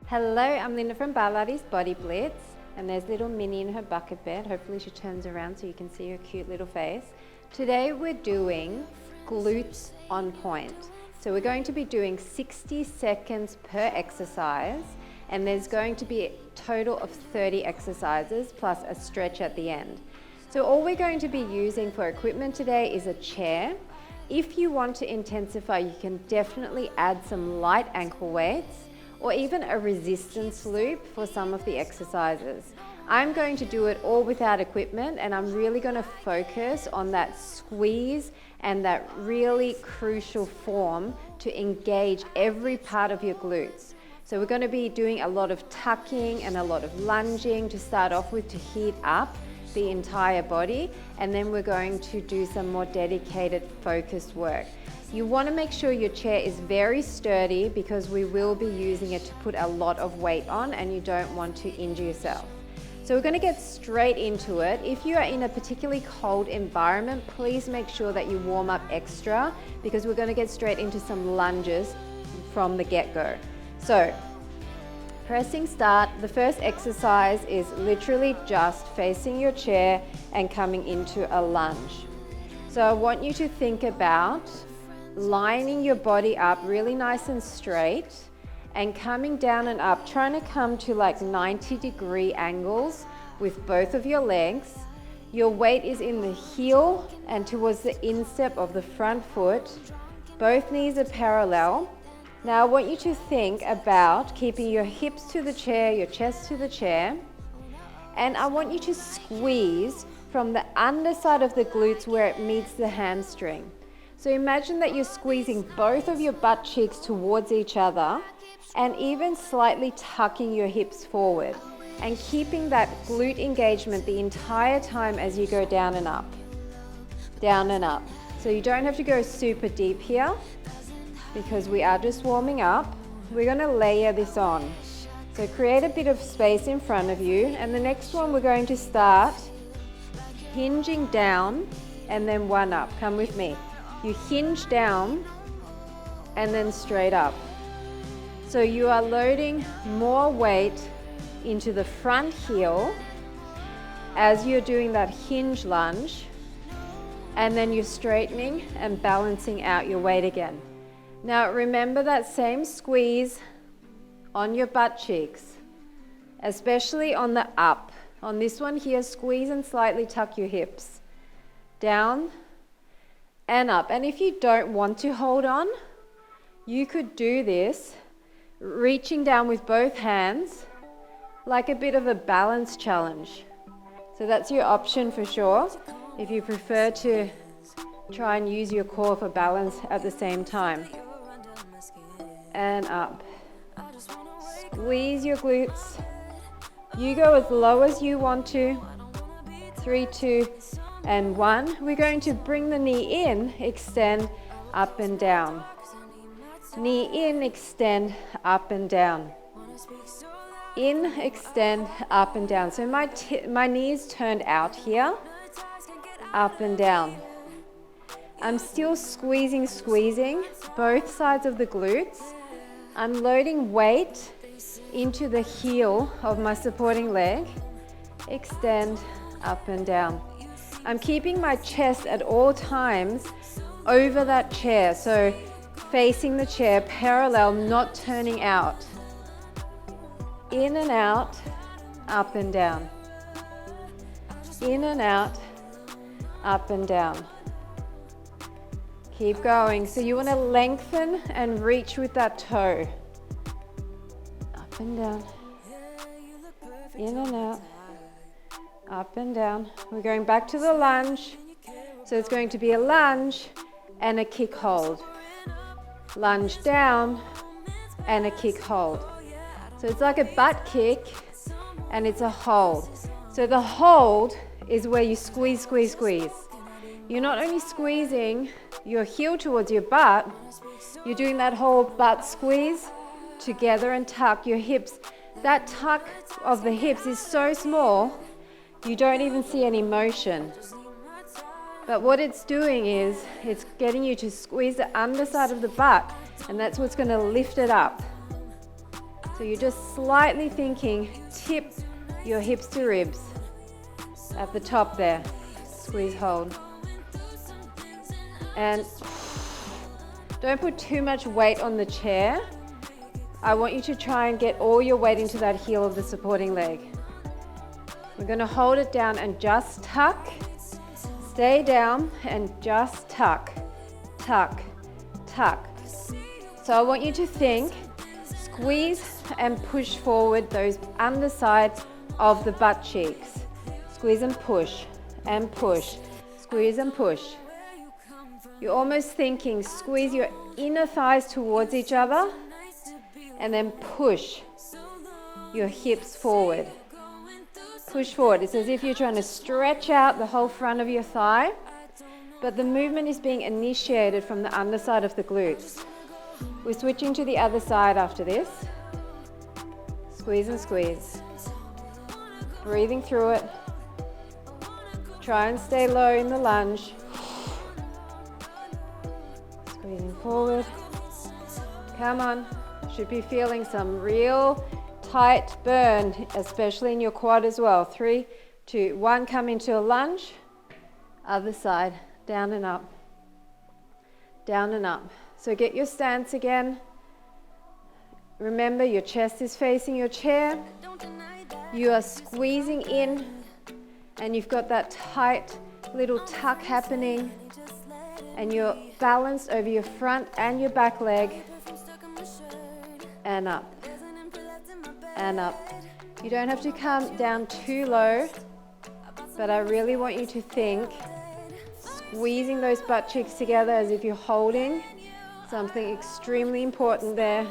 Hello, I'm Linda from Barlates Body Blitz, and there's little Minnie in her bucket bed. Hopefully she turns around so you can see her cute little face. Today we're doing glutes on point. So we're going to be doing 60 seconds per exercise, and there's going to be a total of 30 exercises plus a stretch at the end. So all we're going to be using for equipment today is a chair. If you want to intensify, you can definitely add some light ankle weights or even a resistance loop for some of the exercises. I'm going to do it all without equipment, and I'm really going to focus on that squeeze and that really crucial form to engage every part of your glutes. So we're going to be doing a lot of tucking and a lot of lunging to start off with to heat up the entire body, and then we're going to do some more dedicated focused work. You want to make sure your chair is very sturdy because we will be using it to put a lot of weight on, and you don't want to injure yourself. So we're going to get straight into it. If you are in a particularly cold environment, please make sure that you warm up extra because we're going to get straight into some lunges from the get-go. So pressing start, the first exercise is literally just facing your chair and coming into a lunge. So I want you to think about lining your body up really nice and straight and coming down and up, trying to come to like 90-degree angles with both of your legs. Your weight is in the heel and towards the instep of the front foot. Both knees are parallel. Now I want you to think about keeping your hips to the chair, your chest to the chair, and I want you to squeeze from the underside of the glutes where it meets the hamstring. So imagine that you're squeezing both of your butt cheeks towards each other and even slightly tucking your hips forward and keeping that glute engagement the entire time as you go down and up, down and up. So you don't have to go super deep here, because we are just warming up. We're going to layer this on. So create a bit of space in front of you, and the next one we're going to start hinging down and then one up. Come with me. You hinge down and then straight up. So you are loading more weight into the front heel as you're doing that hinge lunge, and then you're straightening and balancing out your weight again. Now remember that same squeeze on your butt cheeks, especially on the up. On this one here, squeeze and slightly tuck your hips. Down and up. And if you don't want to hold on, you could do this reaching down with both hands like a bit of a balance challenge. So that's your option for sure, if you prefer to try and use your core for balance at the same time. And up. Squeeze your glutes. You go as low as you want to. 3, 2, and 1. We're going to bring the knee in, extend, up and down. Knee in, extend, up and down. In, extend, up and down. So my knees turned out here, up and down. I'm still squeezing both sides of the glutes. I'm loading weight into the heel of my supporting leg. Extend, up and down. I'm keeping my chest at all times over that chair. So facing the chair parallel, not turning out. In and out, up and down. In and out, up and down. Keep going. So you want to lengthen and reach with that toe. Up and down. In and out. Up and down. We're going back to the lunge. So it's going to be a lunge and a kick hold. Lunge down and a kick hold. So it's like a butt kick and it's a hold. So the hold is where you squeeze, squeeze, squeeze. You're not only squeezing your heel towards your butt, you're doing that whole butt squeeze together and tuck your hips. That tuck of the hips is so small, you don't even see any motion. But what it's doing is, it's getting you to squeeze the underside of the butt, and that's what's going to lift it up. So you're just slightly thinking, tip your hips to ribs at the top there. Squeeze, hold. And don't put too much weight on the chair. I want you to try and get all your weight into that heel of the supporting leg. We're going to hold it down and just tuck. Stay down and just tuck, tuck, tuck. So I want you to think, squeeze and push forward those undersides of the butt cheeks. Squeeze and push, squeeze and push. You're almost thinking, squeeze your inner thighs towards each other and then push your hips forward. Push forward. It's as if you're trying to stretch out the whole front of your thigh, but the movement is being initiated from the underside of the glutes. We're switching to the other side after this. Squeeze and squeeze. Breathing through it. Try and stay low in the lunge. Squeezing forward. Come on. Should be feeling some real tight burn, especially in your quad as well. 3, 2, 1, come into a lunge. Other side, down and up. Down and up. So get your stance again. Remember, your chest is facing your chair. You are squeezing in, and you've got that tight little tuck happening, and you're balanced over your front and your back leg, and up, and up. You don't have to come down too low, but I really want you to think, squeezing those butt cheeks together as if you're holding something extremely important there,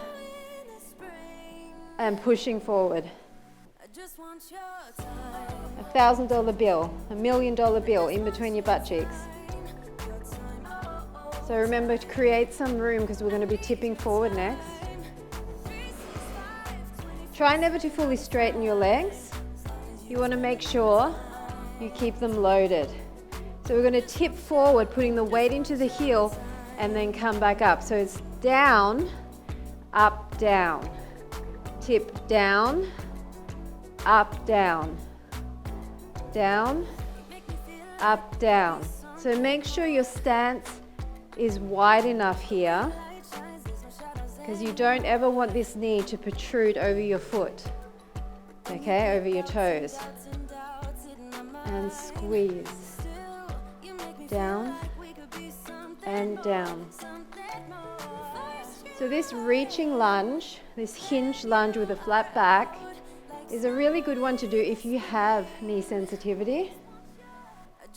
and pushing forward. $1,000 bill, $1 million bill in between your butt cheeks. So remember to create some room because we're going to be tipping forward next. Try never to fully straighten your legs. You want to make sure you keep them loaded. So we're going to tip forward, putting the weight into the heel and then come back up. So it's down, up, down. Tip down, up, down. Down, up, down. So make sure your stance is wide enough here, because you don't ever want this knee to protrude over your foot, okay, over your toes. And squeeze, down and down. So this reaching lunge, this hinge lunge with a flat back, is a really good one to do if you have knee sensitivity,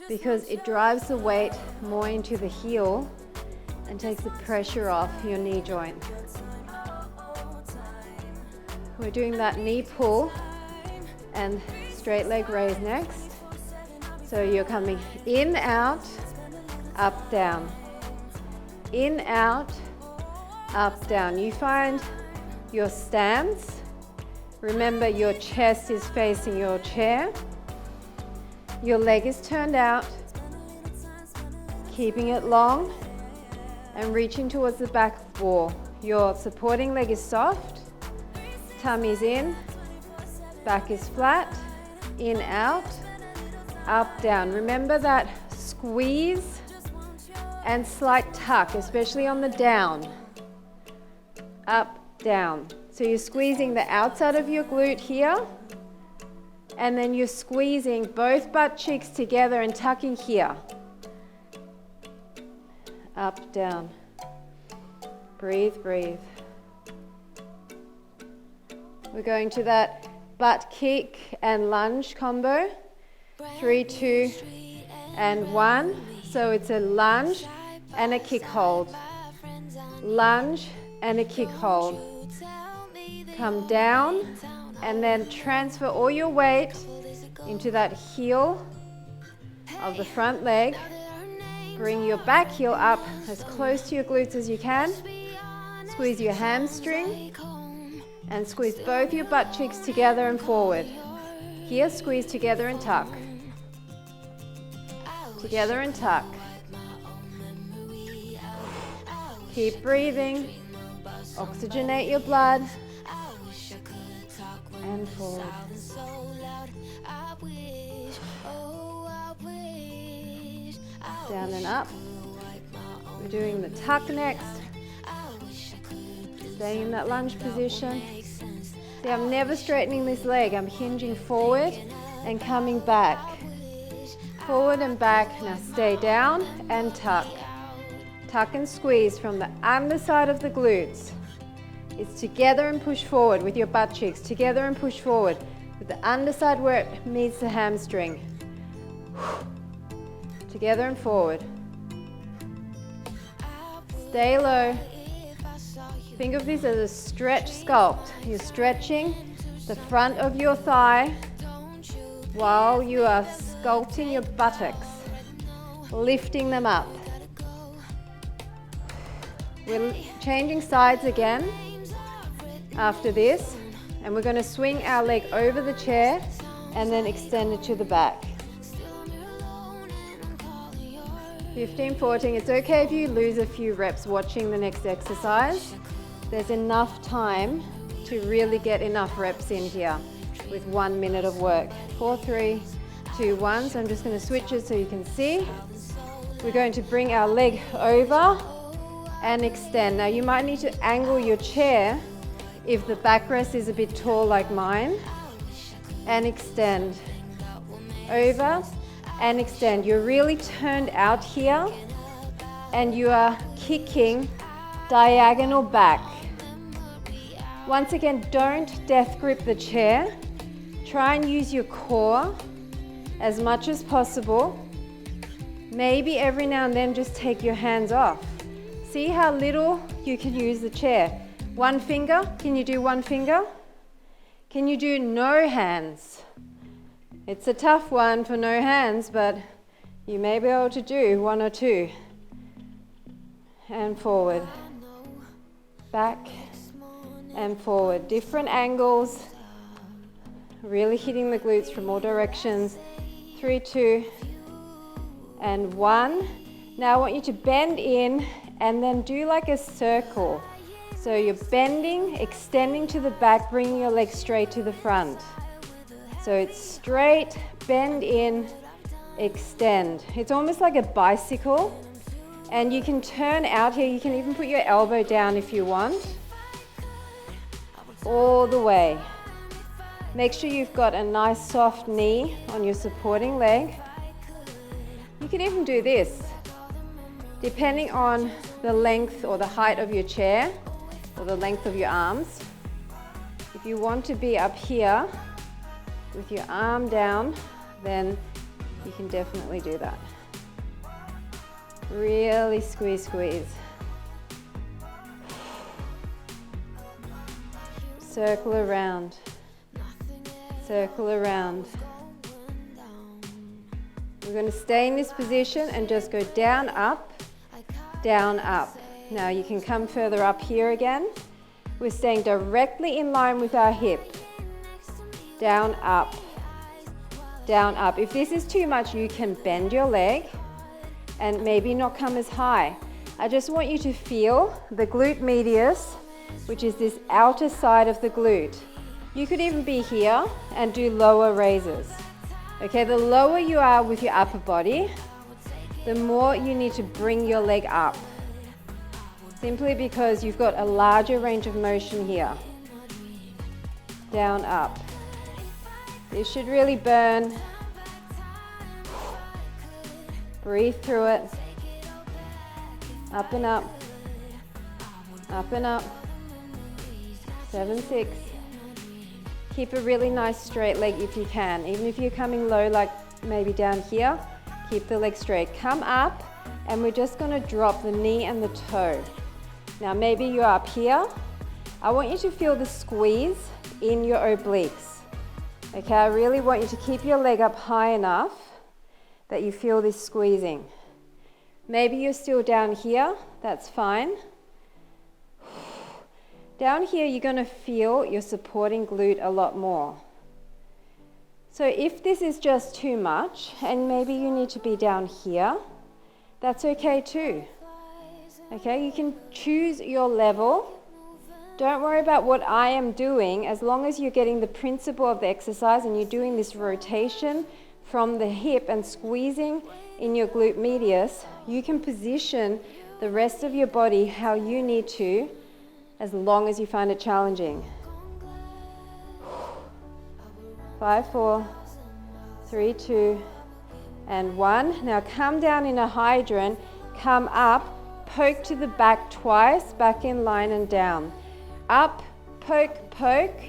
because it drives the weight more into the heel and takes the pressure off your knee joint. We're doing that knee pull and straight leg raise next. So you're coming in, out, up, down. In, out, up, down. You find your stance. Remember, your chest is facing your chair. Your leg is turned out, keeping it long and reaching towards the back wall. Your supporting leg is soft, tummy's in, back is flat, in, out, up, down. Remember that squeeze and slight tuck, especially on the down. Up, down. So you're squeezing the outside of your glute here, and then you're squeezing both butt cheeks together and tucking here. Up, down. Breathe, breathe. We're going to that butt kick and lunge combo. 3, 2, and 1. So it's a lunge and a kick hold. Lunge and a kick hold. Come down and then transfer all your weight into that heel of the front leg. Bring your back heel up as close to your glutes as you can. Squeeze your hamstring and squeeze both your butt cheeks together and forward. Here, squeeze together and tuck. Together and tuck. Keep breathing. Oxygenate your blood. and forward. Down and up. We're doing the tuck next. Staying in that lunge position. See, I'm never straightening this leg. I'm hinging forward and coming back. Forward and back. Now stay down and tuck. Tuck and squeeze from the underside of the glutes. It's together and push forward with your butt cheeks. Together and push forward with the underside where it meets the hamstring. Together and forward. Stay low. Think of this as a stretch sculpt. You're stretching the front of your thigh while you are sculpting your buttocks, lifting them up. We're changing sides again after this, and we're going to swing our leg over the chair and then extend it to the back. 15, 14. It's okay if you lose a few reps watching the next exercise. There's enough time to really get enough reps in here with 1 minute of work. 4, 3, 2, 1. So I'm just going to switch it so you can see. We're going to bring our leg over and extend. Now you might need to angle your chair if the backrest is a bit tall like mine. And extend. Over and extend. You're really turned out here and you are kicking diagonal back. Once again, don't death grip the chair. Try and use your core as much as possible. Maybe every now and then just take your hands off. See how little you can use the chair. One finger, can you do one finger? Can you do no hands? It's a tough one for no hands, but you may be able to do 1 or 2. And forward. Back and forward. Different angles. Really hitting the glutes from all directions. 3, 2, and 1. Now I want you to bend in and then do like a circle. So you're bending, extending to the back, bringing your legs straight to the front. So it's straight, bend in, extend. It's almost like a bicycle. And you can turn out here. You can even put your elbow down if you want. All the way. Make sure you've got a nice soft knee on your supporting leg. You can even do this. Depending on the length or the height of your chair or the length of your arms. If you want to be up here with your arm down, then you can definitely do that. Really squeeze, squeeze. Circle around. Circle around. We're going to stay in this position and just go down, up, down, up. Now you can come further up here again. We're staying directly in line with our hip. Down, up, down, up. If this is too much, you can bend your leg and maybe not come as high. I just want you to feel the glute medius, which is this outer side of the glute. You could even be here and do lower raises. Okay, the lower you are with your upper body, the more you need to bring your leg up. Simply because you've got a larger range of motion here. Down, up. This should really burn. Breathe through it. Up and up. Up and up. 7, 6. Keep a really nice straight leg if you can. Even if you're coming low, like maybe down here, keep the leg straight. Come up, and we're just going to drop the knee and the toe. Now maybe you're up here. I want you to feel the squeeze in your obliques. Okay, I really want you to keep your leg up high enough that you feel this squeezing. Maybe you're still down here, that's fine. Down here, you're going to feel your supporting glute a lot more. So if this is just too much, and maybe you need to be down here, that's okay too. Okay, you can choose your level Don't worry about what I am doing, as long as you're getting the principle of the exercise and you're doing this rotation from the hip and squeezing in your glute medius, you can position the rest of your body how you need to, as long as you find it challenging. 5, 4, 3, 2, and 1. Now come down in a hydrant, come up, poke to the back twice, back in line and down. Up, poke, poke,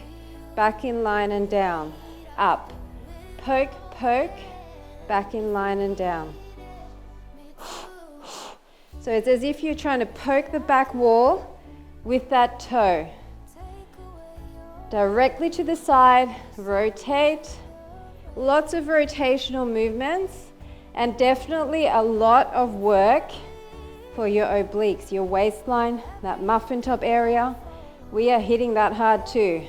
back in line and down. Up, poke, poke, back in line and down. So it's as if you're trying to poke the back wall with that toe. Directly to the side, rotate. Lots of rotational movements, and definitely a lot of work for your obliques, your waistline, that muffin top area. We are hitting that hard too.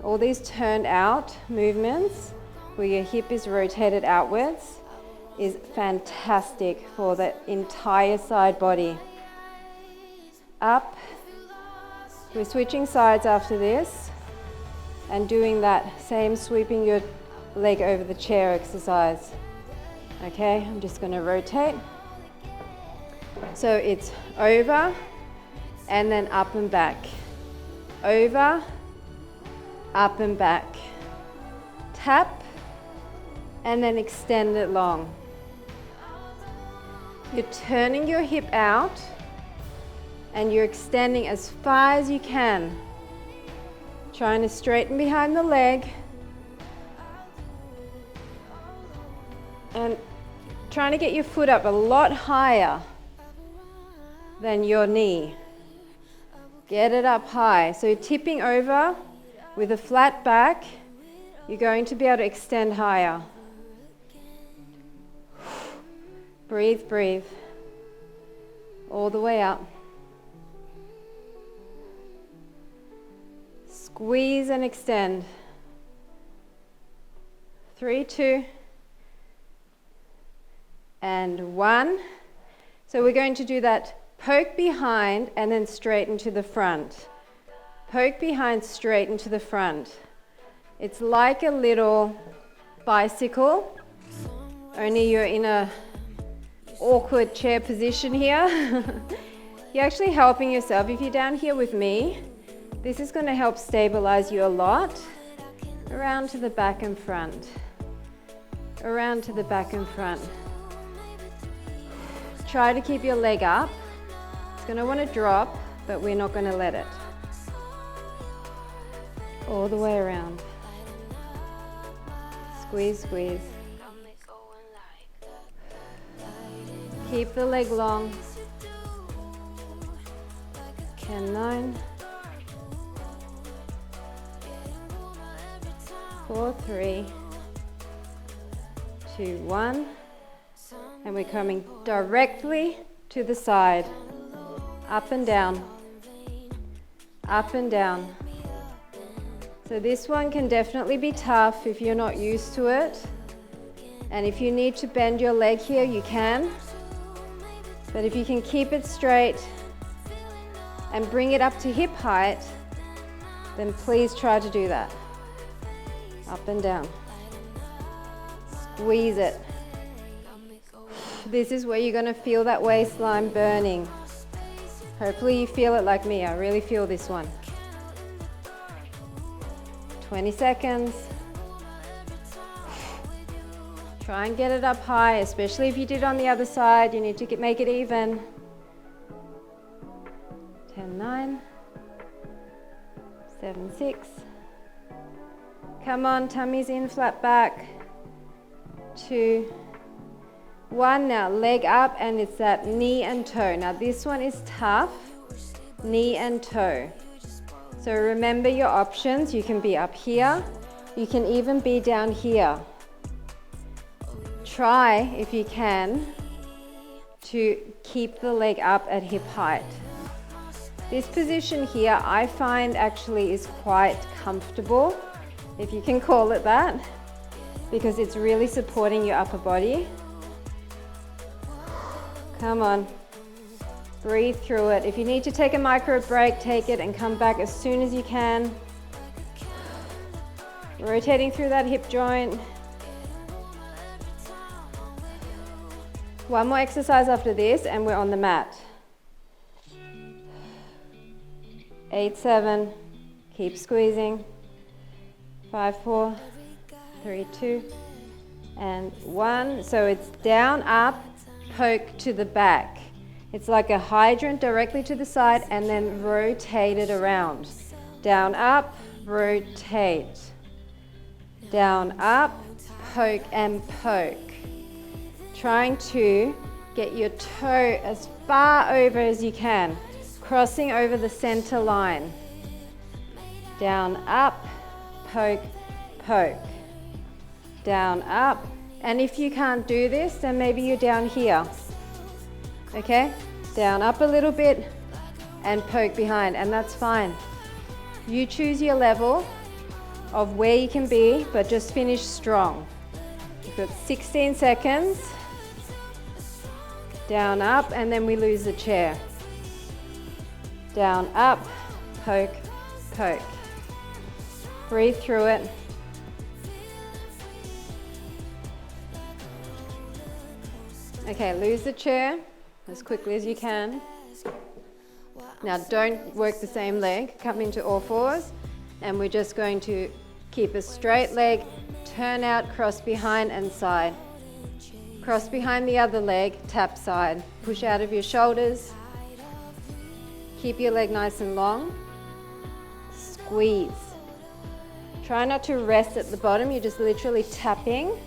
All these turned out movements where your hip is rotated outwards is fantastic for the entire side body. Up. We're switching sides after this and doing that same sweeping your leg over the chair exercise. Okay, I'm just going to rotate. So it's over and then up and back. Over, up and back. Tap and then extend it long. You're turning your hip out and you're extending as far as you can. Trying to straighten behind the leg and trying to get your foot up a lot higher than your knee. Get it up high. So tipping over with a flat back, you're going to be able to extend higher. Breathe, breathe. All the way up. Squeeze and extend. 3, 2, and 1. So we're going to do that poke behind and then straighten to the front. Poke behind, straighten to the front. It's like a little bicycle, only you're in a awkward chair position here. You're actually helping yourself. If you're down here with me, this is going to help stabilize you a lot. Around to the back and front. Around to the back and front. Try to keep your leg up. It's going to want to drop, but we're not going to let it. All the way around. Squeeze, squeeze. Keep the leg long. 10, 9. 4, 3, 2, 1. And we're coming directly to the side. Up and down. Up and down. So this one can definitely be tough if you're not used to it. And if you need to bend your leg here, you can. But if you can keep it straight and bring it up to hip height, then please try to do that. Up and down. Squeeze it. This is where you're going to feel that waistline burning. Hopefully you feel it like me. I really feel this one. 20 seconds. Try and get it up high, especially if you did on the other side. You need to make it even. 10, 9. 7, 6. Come on, tummy's in, flat back. 2, 1. Now leg up, and it's that knee and toe. Now this one is tough, knee and toe. So remember your options. You can be up here. You can even be down here. Try, if you can, to keep the leg up at hip height. This position here, I find actually is quite comfortable, if you can call it that, because it's really supporting your upper body. Come on. Breathe through it. If you need to take a micro break, take it and come back as soon as you can. Rotating through that hip joint. One more exercise after this and we're on the mat. 8, 7, keep squeezing. 5, 4, 3, 2, and 1. So it's down, up, poke to the back. It's like a hydrant directly to the side and then rotate it around. Down, up, rotate. Down, up, poke and poke. Trying to get your toe as far over as you can, crossing over the center line. Down, up, poke, poke. Down, up. And if you can't do this, then maybe you're down here. Okay? Down, up a little bit and poke behind, and that's fine. You choose your level of where you can be, but just finish strong. You've got 16 seconds. Down, up, and then we lose the chair. Down, up, poke, poke. Breathe through it. Okay, lose the chair as quickly as you can. Now don't work the same leg, come into all fours, and we're just going to keep a straight leg, turn out, cross behind and side. Cross behind the other leg, tap side. Push out of your shoulders. Keep your leg nice and long. Squeeze. Try not to rest at the bottom, you're just literally tapping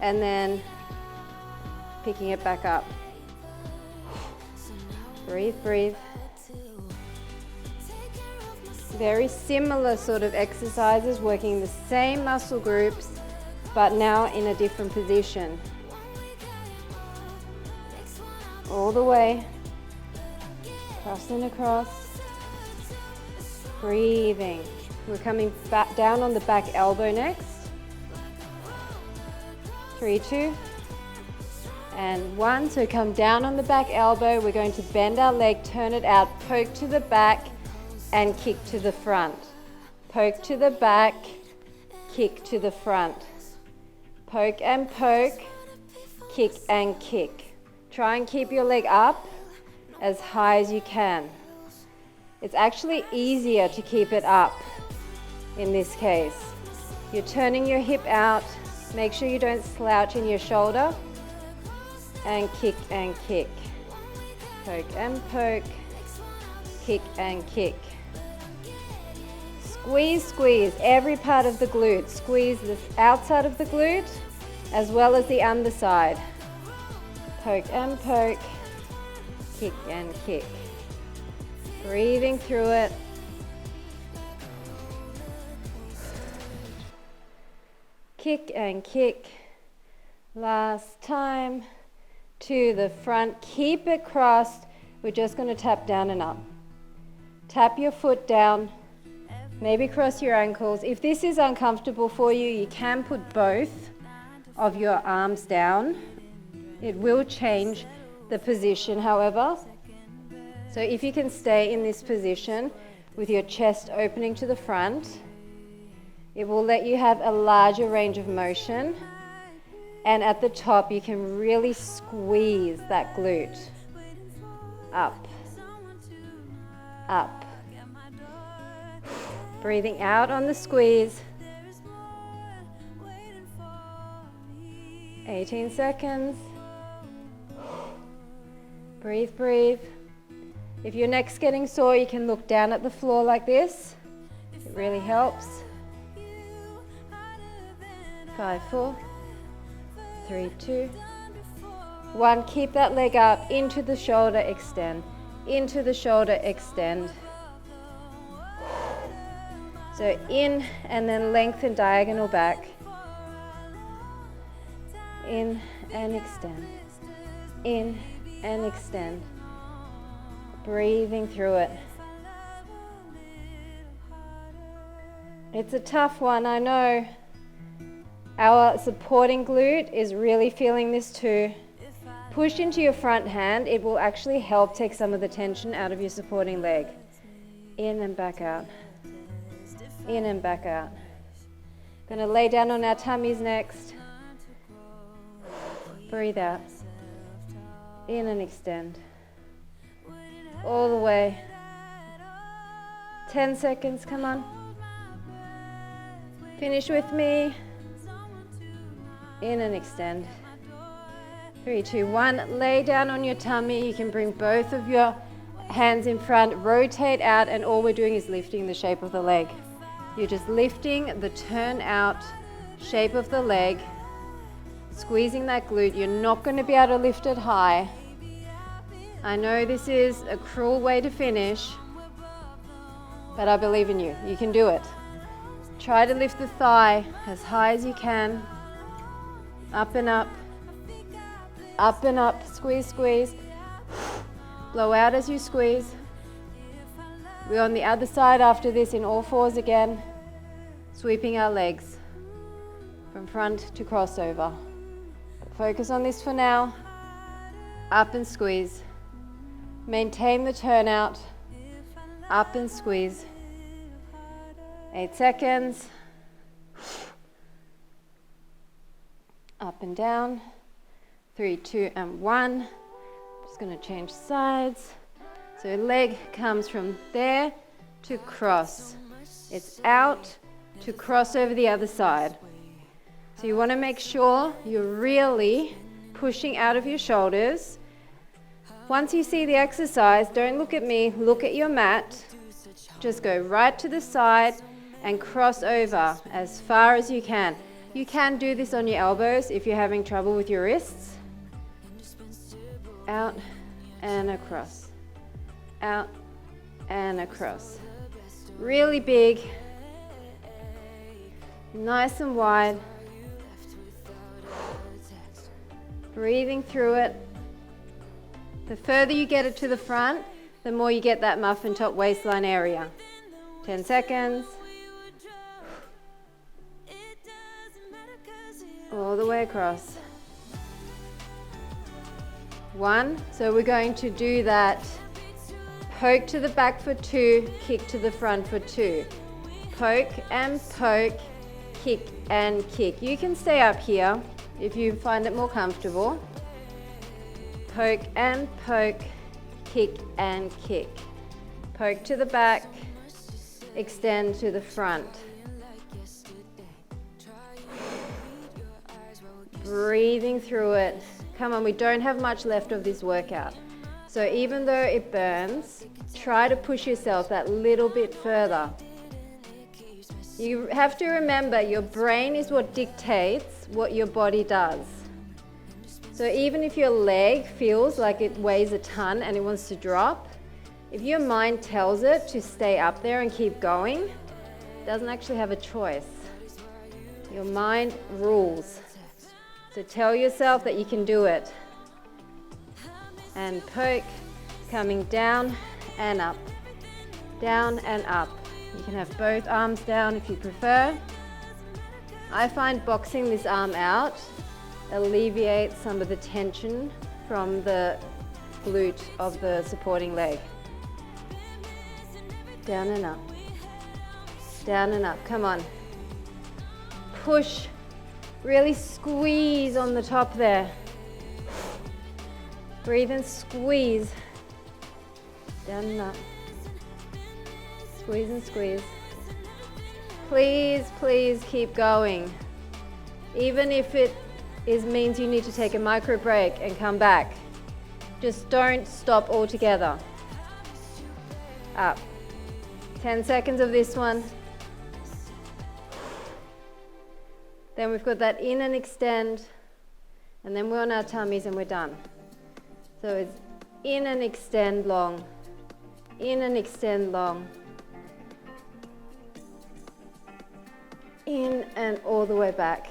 and then picking it back up. Breathe, breathe. Very similar sort of exercises, working the same muscle groups, but now in a different position. All the way, crossing across, breathing. We're coming back down on the back elbow next. 3, 2, and 1. So come down on the back elbow. We're going to bend our leg, turn it out, poke to the back, and kick to the front. Poke to the back, kick to the front. Poke and poke, kick and kick. Try and keep your leg up as high as you can. It's actually easier to keep it up in this case. You're turning your hip out. Make sure you don't slouch in your shoulder. And kick and kick. Poke and poke, kick and kick. Squeeze, squeeze every part of the glute. Squeeze the outside of the glute as well as the underside. Poke and poke, kick and kick. Breathing through it. Kick and kick. Last time. To the front. Keep it crossed. We're just going to tap down and up. Tap your foot down. Maybe cross your ankles. If this is uncomfortable for you, you can put both of your arms down. It will change the position, however. So if you can stay in this position with your chest opening to the front, it will let you have a larger range of motion. And at the top, you can really squeeze that glute. Up, up. Breathing out on the squeeze. 18 seconds. Breathe, breathe. If your neck's getting sore, you can look down at the floor like this. It really helps. 5, 4, 3, 2, 1. Keep that leg up, into the shoulder, extend. Into the shoulder, extend. So in and then lengthen diagonal back. In and extend. In and extend. Breathing through it. It's a tough one, I know. Our supporting glute is really feeling this too. Push into your front hand. It will actually help take some of the tension out of your supporting leg. In and back out. In and back out. Gonna lay down on our tummies next. Breathe out. In and extend. All the way. 10 seconds, come on. Finish with me. In and extend. 3, 2, 1. Lay down on your tummy. You can bring both of your hands in front, rotate out, and all we're doing is lifting the shape of the leg. You're just lifting the turn out shape of the leg, squeezing that glute. You're not going to be able to lift it high. I know this is a cruel way to finish, but I believe in you. You can do it. Try to lift the thigh as high as you can. Up and up. Up and up. Squeeze, squeeze. Blow out as you squeeze. We're on the other side after this in all fours again. Sweeping our legs from front to crossover. Focus on this for now. Up and squeeze. Maintain the turnout. Up and squeeze. 8 seconds. Up and down. 3, 2, and 1. Just going to change sides. So leg comes from there to cross. It's out to cross over the other side. So you want to make sure you're really pushing out of your shoulders. Once you see the exercise, don't look at me, look at your mat. Just go right to the side and cross over as far as you can. You can do this on your elbows if you're having trouble with your wrists. Out and across. Out and across. Really big. Nice and wide. Breathing through it. The further you get it to the front, the more you get that muffin top waistline area. 10 seconds. All the way across. 1. So we're going to do that. Poke to the back for 2, kick to the front for 2. Poke and poke, kick and kick. You can stay up here if you find it more comfortable. Poke and poke, kick and kick. Poke to the back, extend to the front. Breathing through it. Come on, we don't have much left of this workout. So even though it burns, try to push yourself that little bit further. You have to remember your brain is what dictates what your body does. So even if your leg feels like it weighs a ton and it wants to drop, if your mind tells it to stay up there and keep going, it doesn't actually have a choice. Your mind rules. So tell yourself that you can do it. And poke, coming down and up. Down and up. You can have both arms down if you prefer. I find boxing this arm out alleviates some of the tension from the glute of the supporting leg. Down and up. Down and up. Come on. Push. Really squeeze on the top there. Breathe and squeeze. Down and up. Squeeze and squeeze. Please, please keep going. Even if it means you need to take a micro break and come back. Just don't stop altogether. Up. 10 seconds of this one. Then we've got that in and extend, and then we're on our tummies and we're done. So it's in and extend long, in and extend long, in and all the way back,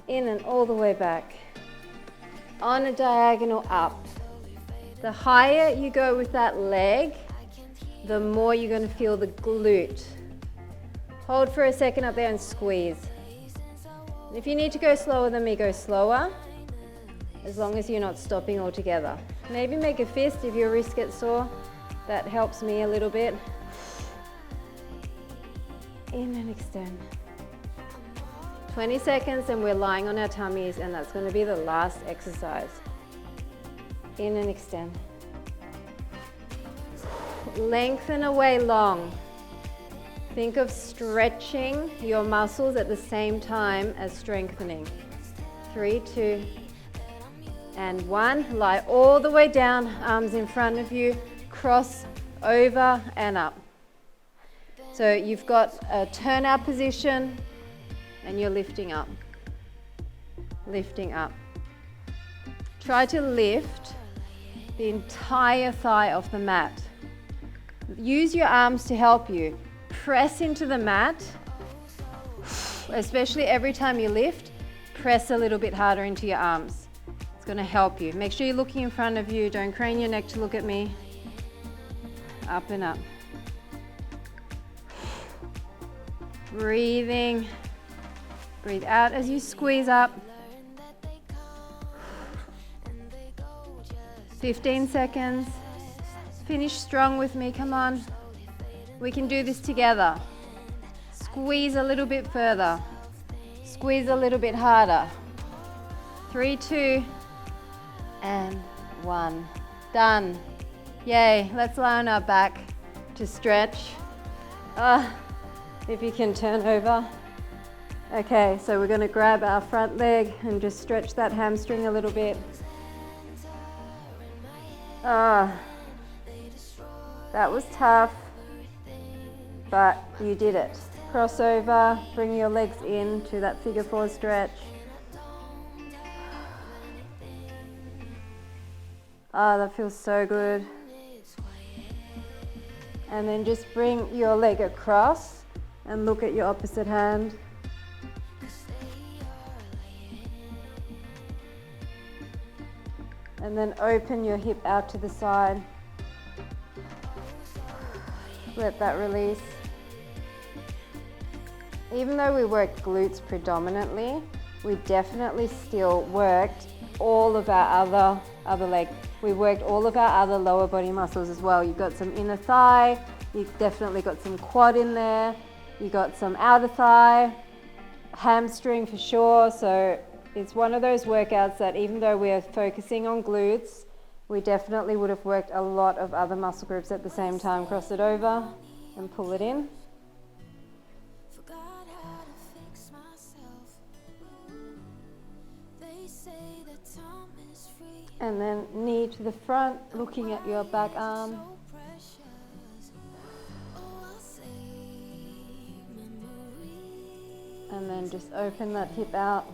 in and all the way back, on a diagonal up. The higher you go with that leg, the more you're going to feel the glute. Hold for a second up there and squeeze. If you need to go slower than me, go slower. as long as you're not stopping altogether. Maybe make a fist if your wrist gets sore. That helps me a little bit. In and extend. 20 seconds and we're lying on our tummies, and that's going to be the last exercise. In and extend. Lengthen away long. Think of stretching your muscles at the same time as strengthening. 3, 2, and 1. Lie all the way down, arms in front of you, cross over and up. So you've got a turnout position and you're lifting up. Lifting up. Try to lift the entire thigh off the mat. Use your arms to help you. Press into the mat, especially every time you lift, press a little bit harder into your arms. It's going to help you. Make sure you're looking in front of you. Don't crane your neck to look at me. Up and up. Breathing. Breathe out as you squeeze up. 15 seconds. Finish strong with me, come on. We can do this together. Squeeze a little bit further. Squeeze a little bit harder. 3, 2, and 1. Done. Yay, let's lie on our back to stretch. If you can turn over. Okay, so we're gonna grab our front leg and just stretch that hamstring a little bit. That was tough, but you did it. Cross over, bring your legs in to that figure 4 stretch. That feels so good. And then just bring your leg across and look at your opposite hand. And then open your hip out to the side. Let that release. Even though we worked glutes predominantly, we definitely still worked all of our other leg. We worked all of our other lower body muscles as well. You've got some inner thigh, you've definitely got some quad in there, you got some outer thigh, hamstring for sure. So it's one of those workouts that even though we're focusing on glutes, we definitely would have worked a lot of other muscle groups at the same time. Cross it over and pull it in. And then knee to the front, looking at your back arm. And then just open that hip out.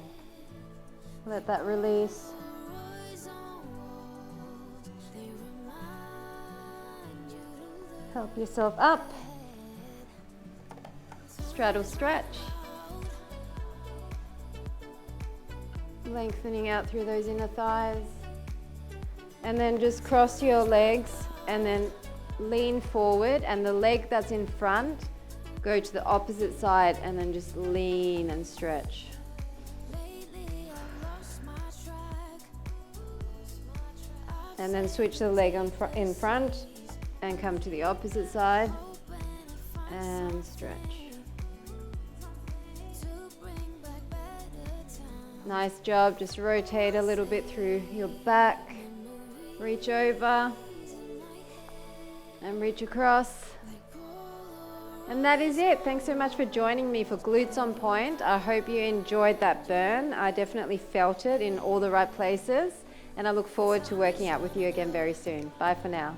Let that release. Help yourself up. Straddle stretch. Lengthening out through those inner thighs. And then just cross your legs and then lean forward, and the leg that's in front, go to the opposite side and then just lean and stretch. And then switch the leg in front and come to the opposite side and stretch. Nice job. Just rotate a little bit through your back. Reach over and reach across. And that is it. Thanks so much for joining me for Glutes on Point. I hope you enjoyed that burn. I definitely felt it in all the right places. And I look forward to working out with you again very soon. Bye for now.